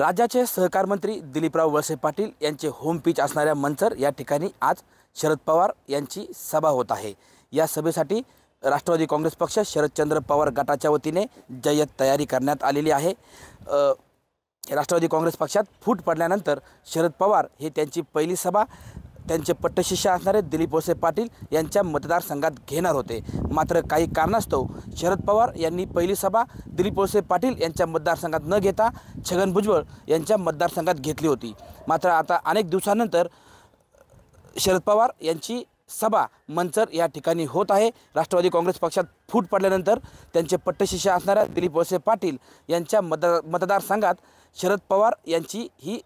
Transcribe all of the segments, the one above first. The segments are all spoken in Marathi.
राज्याचे सहकार मंत्री दिलीपराव वळसे पाटील यांचे होम पिच असणाऱ्या मंचर या ठिकाणी आज शरद पवार यांची सभा होत आहे। या सभेसाठी राष्ट्रवादी काँग्रेस पक्ष शरदचंद्र पवार गटाच्या वतीने जय्यत तयारी करण्यात आलेली आहे। राष्ट्रवादी काँग्रेस पक्षात फूट पडल्यानंतर शरद पवार हे त्यांची पहिली सभा त्यांचे पट्टशिष्य असणारे दिलीप वळसे पाटील यांच्या मतदारसंघात घेणार होते। मात्र काही कारणास्तव शरद पवार यांनी पहिली सभा दिलीप वळसे पाटील यांच्या मतदारसंघात न घेता छगन भुजबळ यांच्या मतदारसंघात घेतली होती। मात्र आता अनेक दिवसांनंतर शरद पवार यांची सभा मंचर या ठिकाणी होत आहे। राष्ट्रवादी काँग्रेस पक्षात फूट पडल्यानंतर त्यांचे पट्टशिष्य असणाऱ्या दिलीप वळसे पाटील यांच्या मतदारसंघात शरद पवार यांची ही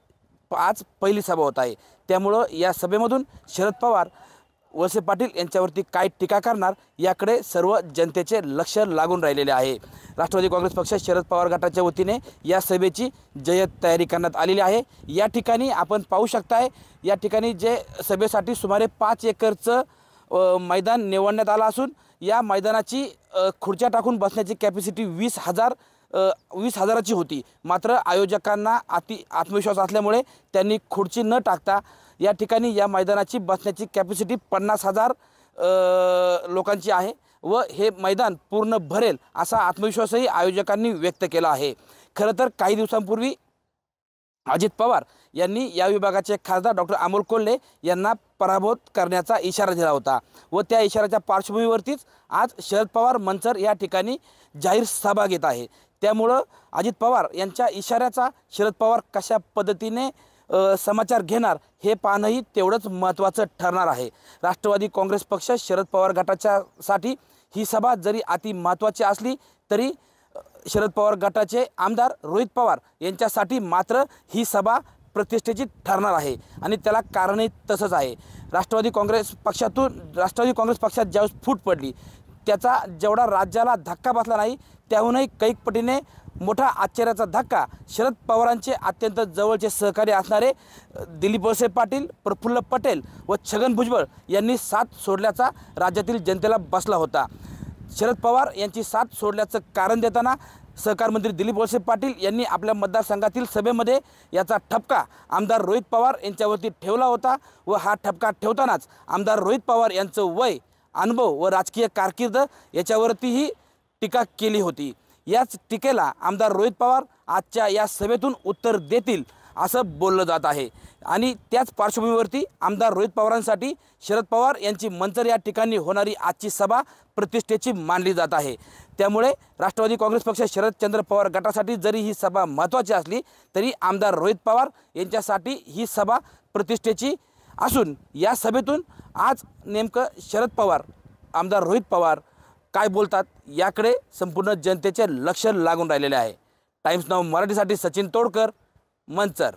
आज पहिली सभा होत आहे। त्यामुळे या सभेमधून शरद पवार वळसे पाटील यांच्यावरती काय टीका करणार याकडे सर्व जनतेचे लक्ष लागून राहिलेले आहे। राष्ट्रवादी काँग्रेस पक्ष शरद पवार गटाच्या वतीने या सभेची जय्यत तयारी करण्यात आलेली आहे। या ठिकाणी आपण पाहू शकताय, या ठिकाणी जे सभेसाठी सुमारे 5 एकरचं मैदान निवडण्यात आलं असून या मैदानाची खुर्च्या टाकून बसण्याची कॅपॅसिटी 20,000ची होती। मात्र आयोजकांना आत्मविश्वास असल्यामुळे त्यांनी खुर्ची न टाकता या ठिकाणी या मैदानाची बसण्याची कॅपॅसिटी 50,000 लोकांची आहे व हे मैदान पूर्ण भरेल असा आत्मविश्वासही आयोजकांनी व्यक्त केला आहे। खरं तर काही दिवसांपूर्वी अजित पवार यांनी या विभागाचे खासदार डॉक्टर अमोल कोल्हे यांना पराभूत करण्याचा इशारा दिला होता व त्या इशाऱ्याच्या पार्श्वभूमीवरतीच आज शरद पवार मंचर या ठिकाणी जाहीर सभा घेत आहे। त्यामुळे अजित पवार यांच्या इशाऱ्याचा शरद पवार कशा पद्धतीने समाचार घेणार हे पाहणंही तेवढंच महत्त्वाचं ठरणार आहे। राष्ट्रवादी काँग्रेस पक्ष शरद पवार गटाच्यासाठी ही सभा जरी अति महत्त्वाची असली तरी शरद पवार गटाचे आमदार रोहित पवार यांच्यासाठी मात्र ही सभा प्रतिष्ठेची ठरणार आहे आणि त्याला कारणही तसंच आहे। राष्ट्रवादी काँग्रेस पक्षात ज्यावेळेस फूट पडली त्याचा जेवढा राज्याला धक्का बसला नाही त्याहूनही कैक पटीने मोठा आश्चर्याचा धक्का शरद पवारांचे अत्यंत जवळचे सहकारी असणारे दिलीप वळसे पाटील, प्रफुल्ल पटेल व छगन भुजबळ यांनी साथ सोडल्याचा राज्यातील जनतेला बसला होता। शरद पवार यांची साथ सोडल्याचं कारण देताना सहकार मंत्री दिलीप वळसे पाटील यांनी आपल्या मतदारसंघातील सभेमध्ये याचा ठपका आमदार रोहित पवार यांच्यावरती ठेवला होता व हा ठपका ठेवतानाच आमदार रोहित पवार यांचं वय, अनुभव व राजकीय कारकीर्द याच्यावरतीही टीका केली होती। याच टीकेला आमदार रोहित पवार आजच्या या सभेतून उत्तर देतील असं बोललं जात आहे आणि त्याच पार्श्वभूमीवरती आमदार रोहित पवारांसाठी शरद पवार यांची मंचर या ठिकाणी होणारी आजची सभा प्रतिष्ठेची मानली जात आहे। त्यामुळे राष्ट्रवादी काँग्रेस पक्ष शरदचंद्र पवार गटासाठी जरी ही सभा महत्त्वाची असली तरी आमदार रोहित पवार यांच्यासाठी ही सभा प्रतिष्ठेची असून या सभेतून आज नेमकं शरद पवार, आमदार रोहित पवार काय बोलतात याकडे संपूर्ण जनतेचे लक्ष लागून राहिलेले आहे। टाइम्स नाऊ मराठीसाठी सचिन तोडकर, मंचर।